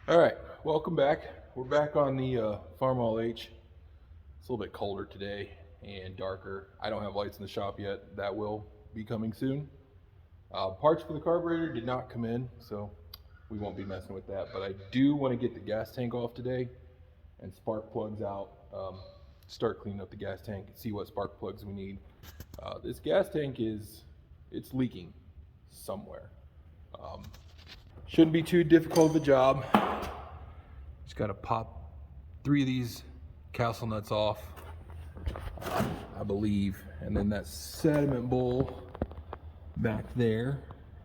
All right, welcome back. We're back on the Farmall H. It's a little bit colder today and darker. I don't have lights in the shop yet. That will be coming soon. Parts for the carburetor did not come in, so we won't be messing with that. But I do want to get the gas tank off today and spark plugs out. Start cleaning up the gas tank and see what spark plugs we need. This gas tank it's leaking somewhere. Um, shouldn't be too difficult of a job. Just got to pop 3 of these castle nuts off, I believe, and then that sediment bowl back there,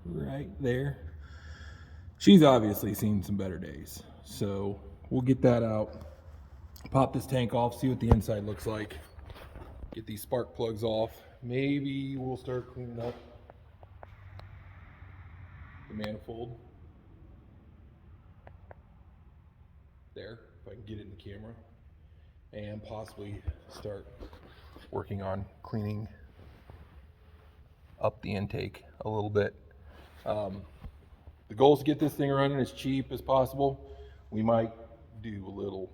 right there. She's obviously seen some better days, so we'll get that out, pop this tank off, see what the inside looks like, get these spark plugs off. Maybe we'll start cleaning up the manifold there, if I can get it in the camera, and possibly start working on cleaning up the intake a little bit. The goal is to get this thing running as cheap as possible. We might do a little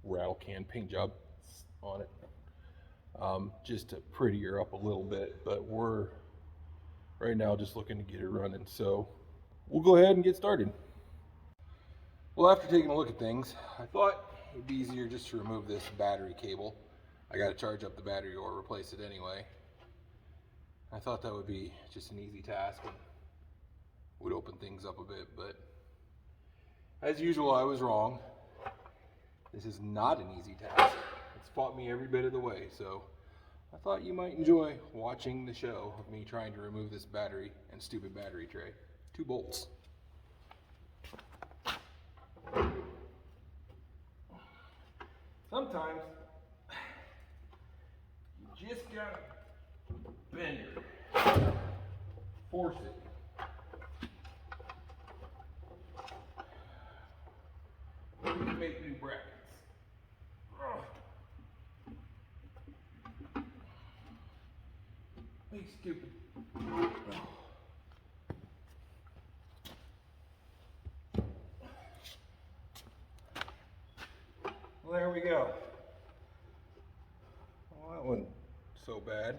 rattle can paint job on it, just to prettier up a little bit, but we're right now just looking to get it running. So we'll go ahead and get started. Well, after taking a look at things, I thought it'd be easier just to remove this battery cable. I got to charge up the battery or replace it anyway. I thought that would be just an easy task and would open things up a bit, but as usual, I was wrong. This is not an easy task. It's fought me every bit of the way, so I thought you might enjoy watching the show of me trying to remove this battery and stupid battery tray. 2 bolts. Sometimes you just gotta bend it, force it. We can make new brackets. Hey, stupid. Well, there we go. Well, that wasn't so bad.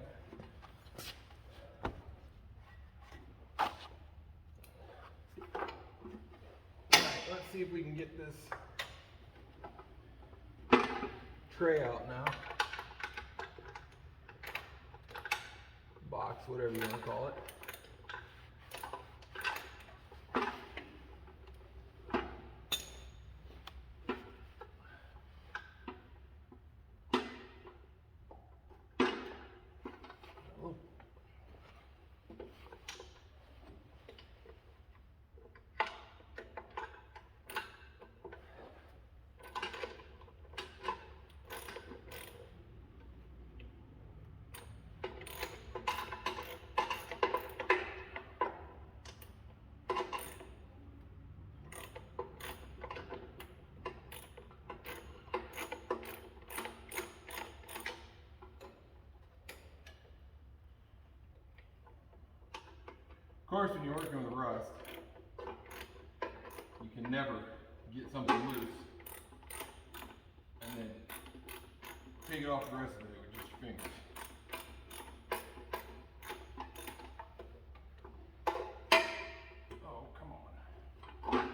All right, let's see if we can get this tray out now. Box, whatever you want to call it. Of course, when you're working with rust, you can never get something loose and then take it off the rest of it with just your fingers. Oh, come on.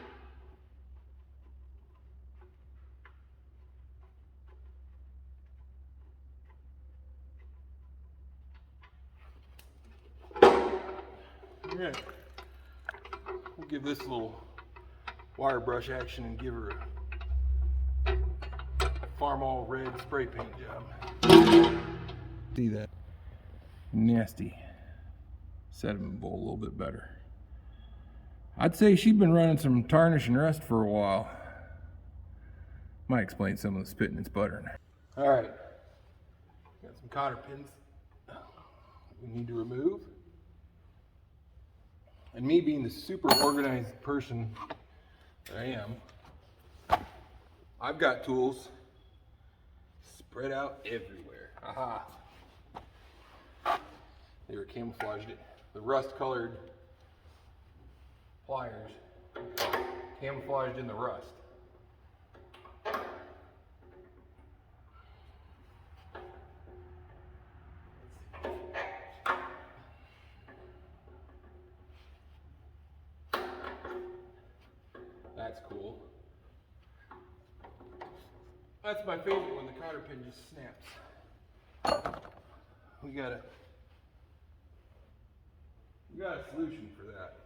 Alright, we'll give this a little wire brush action and give her a Farmall red spray paint job. See that nasty sediment bowl a little bit better. I'd say she'd been running some tarnish and rust for a while. Might explain some of the spit in its buttering. Alright, got some cotter pins we need to remove. And me being the super organized person that I am, I've got tools spread out everywhere. Aha! They were camouflaged it. The rust colored pliers camouflaged in the rust. That's cool. That's my favorite when the cotter pin just snaps. We got a solution for that.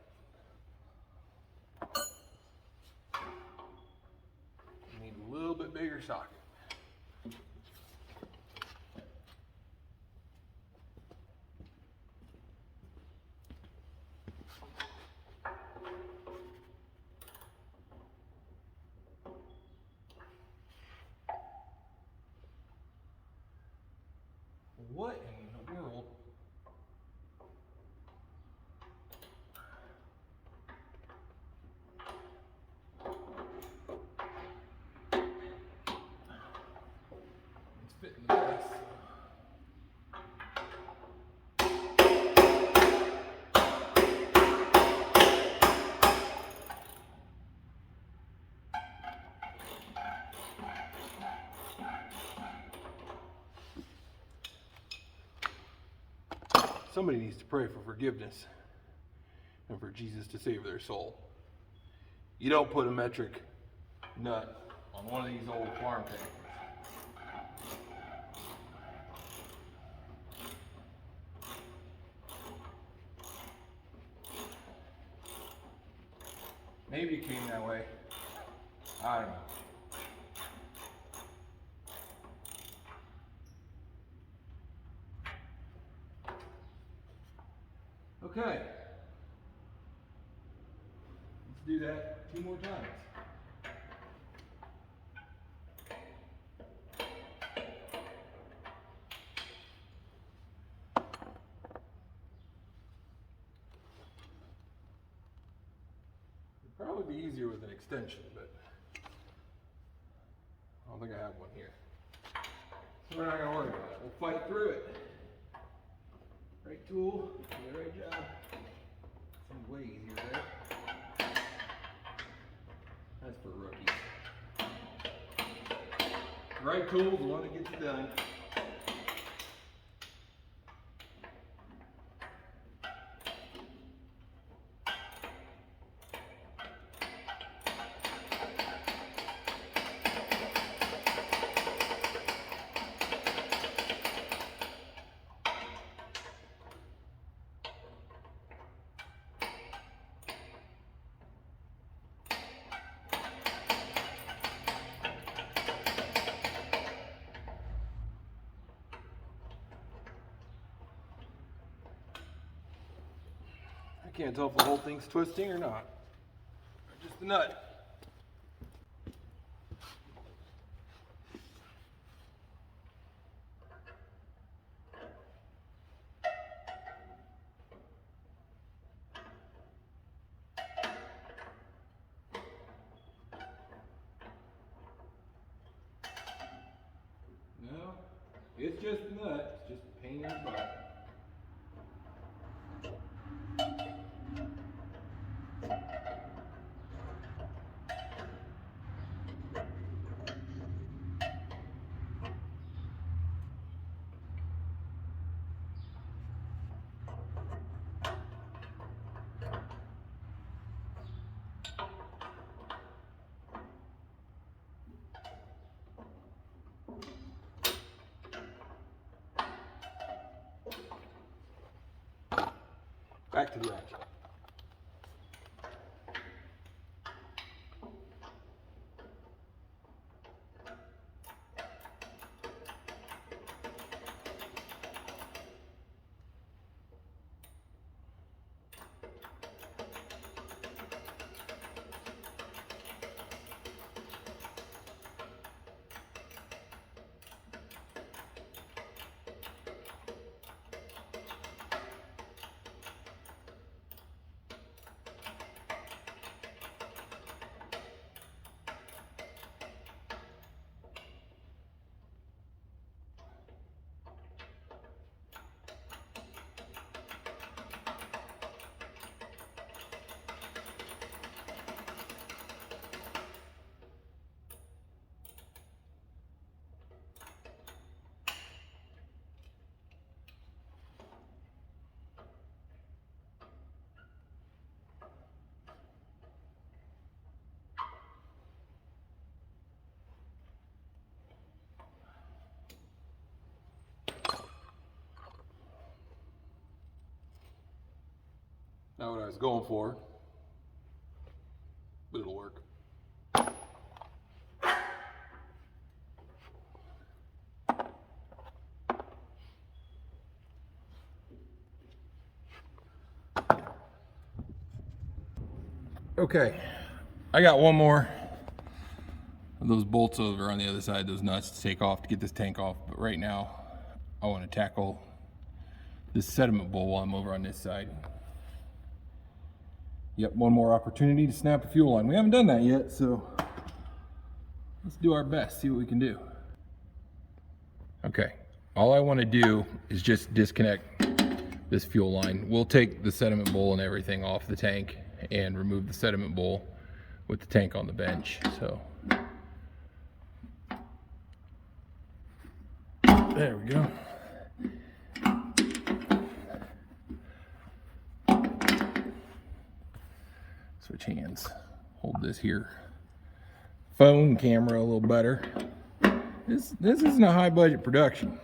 You need a little bit bigger socket. What in the world? It's fitting the press. Somebody needs to pray for forgiveness and for Jesus to save their soul. You don't put a metric nut on one of these old farm tankers. Maybe it came that way. I don't know. Okay. Let's do that 2 more times. It'd probably be easier with an extension, but I don't think I have one here. So we're not going to worry about it. We'll fight through it. Right tool, do the right job. Seems way easier there. That's for rookies. The right tool is the one that gets it done. I can't tell if the whole thing's twisting or not. Or just the nut. No, it's just the nut. It's just a pain in the butt. Back to the action. Not what I was going for, but it'll work. Okay, I got one more of those bolts over on the other side, those nuts to take off to get this tank off. But right now, I want to tackle this sediment bowl while I'm over on this side. Yep, one more opportunity to snap a fuel line. We haven't done that yet, so let's do our best, see what we can do. Okay, all I want to do is just disconnect this fuel line. We'll take the sediment bowl and everything off the tank and remove the sediment bowl with the tank on the bench. So there we go. Switch hands. Hold this here. Phone camera a little better. This isn't a high budget production.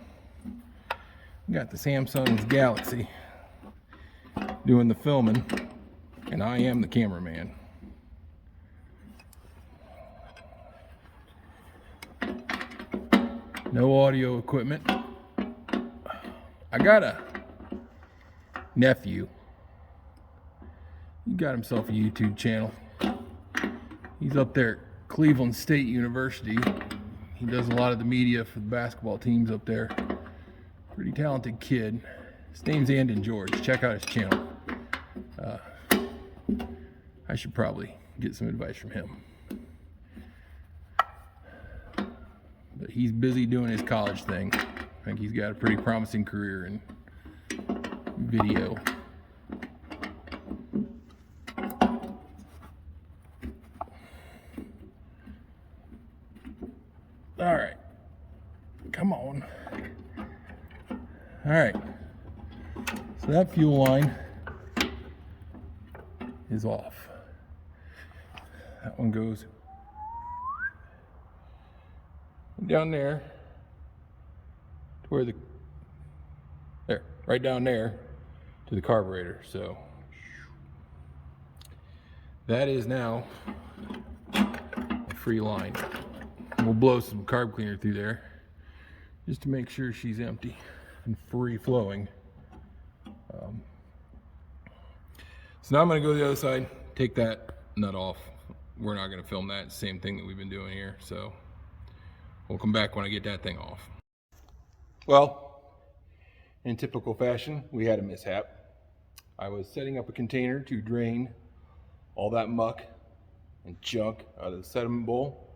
We got the Samsung's Galaxy doing the filming, and I am the cameraman. No audio equipment. I got a nephew. He got himself a YouTube channel. He's up there at Cleveland State University. He does a lot of the media for the basketball teams up there. Pretty talented kid. His name's Andon George. Check out his channel. I should probably get some advice from him. But he's busy doing his college thing. I think he's got a pretty promising career in video. All right, come on. All right, so that fuel line is off. That one goes down there to where right down there to the carburetor. So that is now a free line. We'll blow some carb cleaner through there just to make sure she's empty and free flowing. So now I'm going to go to the other side, take that nut off. We're not going to film that. Same thing that we've been doing here. So we'll come back when I get that thing off. Well, in typical fashion, we had a mishap. I was setting up a container to drain all that muck and junk out of the sediment bowl.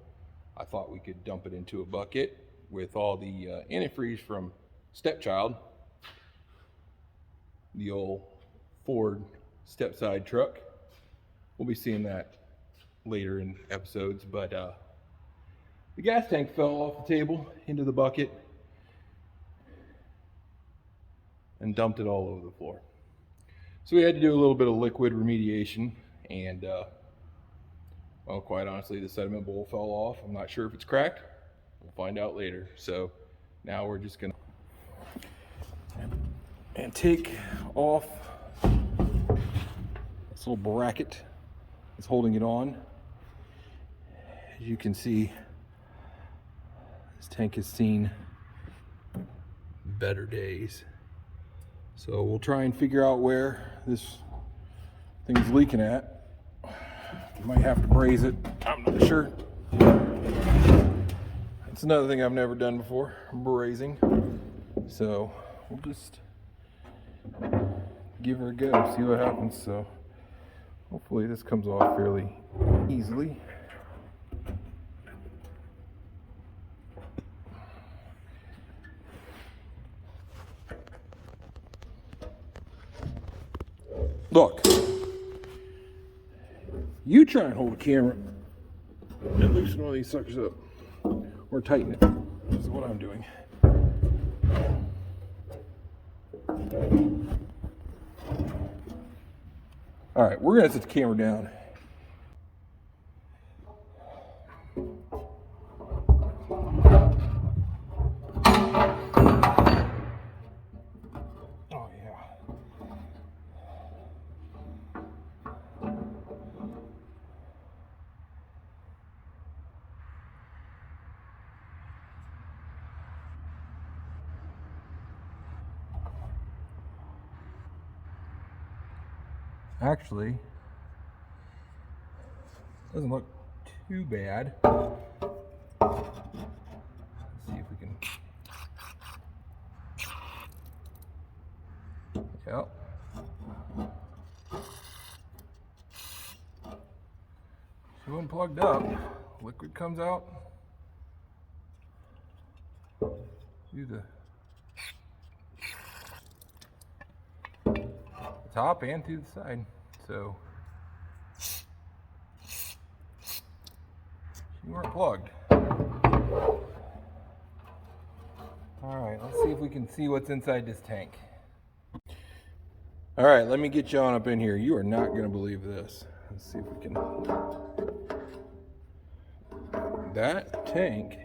I thought we could dump it into a bucket with all the antifreeze from Stepchild, the old Ford step-side truck. We'll be seeing that later in episodes, but the gas tank fell off the table into the bucket and dumped it all over the floor. So we had to do a little bit of liquid remediation, and well, quite honestly, the sediment bowl fell off. I'm not sure if it's cracked. We'll find out later. So now we're just gonna take off this little bracket that's holding it on. As you can see, this tank has seen better days. So we'll try and figure out where this thing's leaking at. Might have to braze it, I'm not sure. That's another thing I've never done before, brazing. So we'll just give her a go, see what happens. So hopefully this comes off fairly easily. Look, you try and hold a camera and loosen one of these suckers up, or tighten it. This is what I'm doing. All right, we're gonna set the camera down. Oh yeah. actually doesn't look too bad. Let's see if we can. Yep. So when plugged up, liquid comes out through the top and through the side. So you weren't plugged. Alright, let's see if we can see what's inside this tank. Alright, let me get you on up in here. You are not going to believe this. Let's see if we can. That tank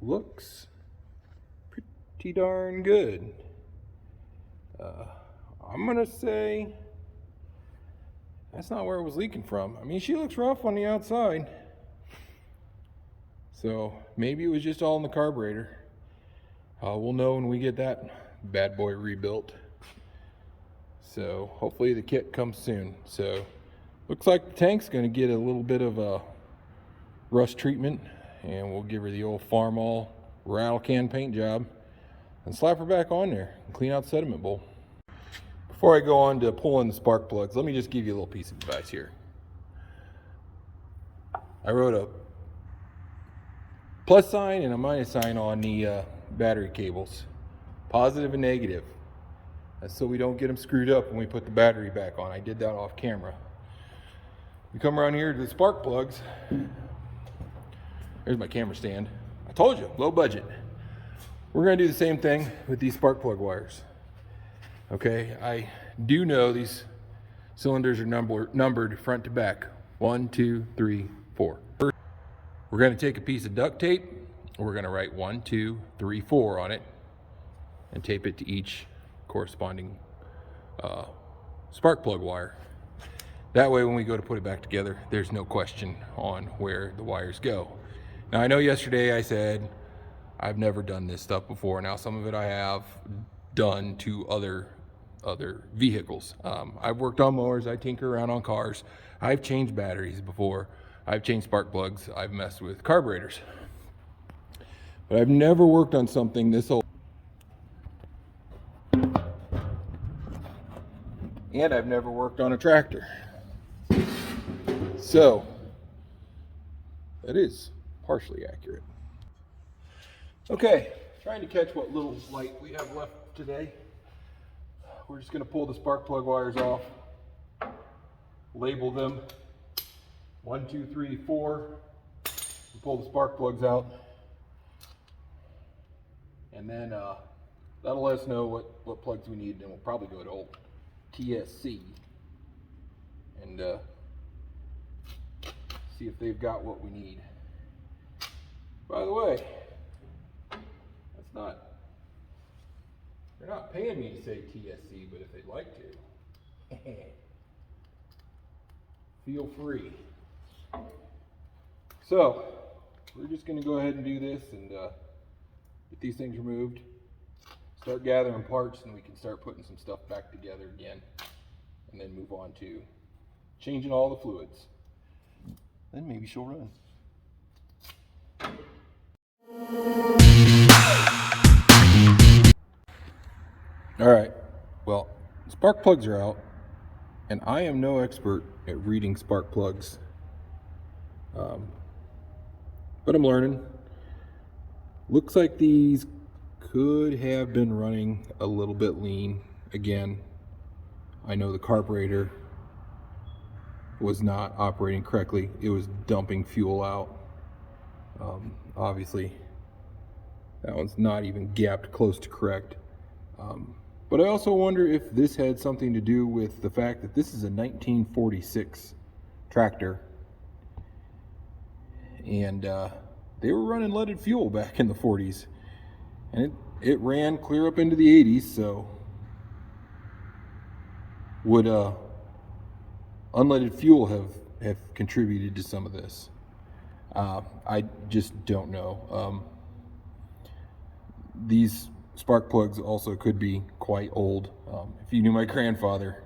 looks pretty darn good. I'm going to say that's not where it was leaking from. I mean, she looks rough on the outside. So maybe it was just all in the carburetor. We'll know when we get that bad boy rebuilt. So hopefully the kit comes soon. So looks like the tank's going to get a little bit of a rust treatment, and we'll give her the old Farmall rattle can paint job and slap her back on there and clean out the sediment bowl. Before I go on to pull in the spark plugs, let me just give you a little piece of advice here. I wrote a plus sign and a minus sign on the battery cables, positive and negative. That's so we don't get them screwed up when we put the battery back on. I did that off camera. We come around here to the spark plugs. There's my camera stand. I told you, low budget. We're going to do the same thing with these spark plug wires. Okay, I do know these cylinders are numbered front to back. 1, 2, 3, 4. We're going to take a piece of duct tape. We're going to write 1, 2, 3, 4 on it and tape it to each corresponding spark plug wire. That way when we go to put it back together, there's no question on where the wires go. Now I know yesterday I said I've never done this stuff before. Now some of it I have done to other vehicles. I've worked on mowers, I tinker around on cars, I've changed batteries before, I've changed spark plugs, I've messed with carburetors. But I've never worked on something this old. And I've never worked on a tractor. So that is partially accurate. Okay, trying to catch what little light we have left today. We're just going to pull the spark plug wires off, label them 1, 2, 3, 4, and pull the spark plugs out, and then that'll let us know what plugs we need, and we'll probably go to old TSC and see if they've got what we need. By the way, they're not paying me to say TSC, but if they'd like to, feel free. So we're just going to go ahead and do this and get these things removed, start gathering parts, and we can start putting some stuff back together again, and then move on to changing all the fluids. Then maybe she'll run. All right, well, spark plugs are out, and I am no expert at reading spark plugs, but I'm learning. Looks like these could have been running a little bit lean. Again, I know the carburetor was not operating correctly. It was dumping fuel out. Obviously, that one's not even gapped close to correct. But I also wonder if this had something to do with the fact that this is a 1946 tractor, and they were running leaded fuel back in the 40s, and it ran clear up into the 80s. So would unleaded fuel have contributed to some of this? I just don't know. These spark plugs also could be quite old. If you knew my grandfather,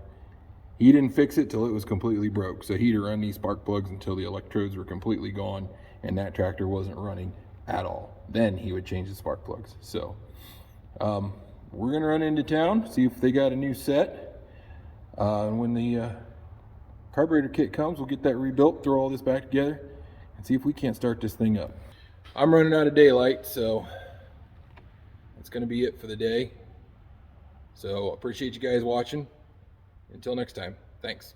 he didn't fix it till it was completely broke. So he'd run these spark plugs until the electrodes were completely gone and that tractor wasn't running at all. Then he would change the spark plugs. So we're gonna run into town, see if they got a new set. And when the carburetor kit comes, we'll get that rebuilt, throw all this back together, and see if we can't start this thing up. I'm running out of daylight, so that's gonna be it for the day. So appreciate you guys watching. Until next time, thanks.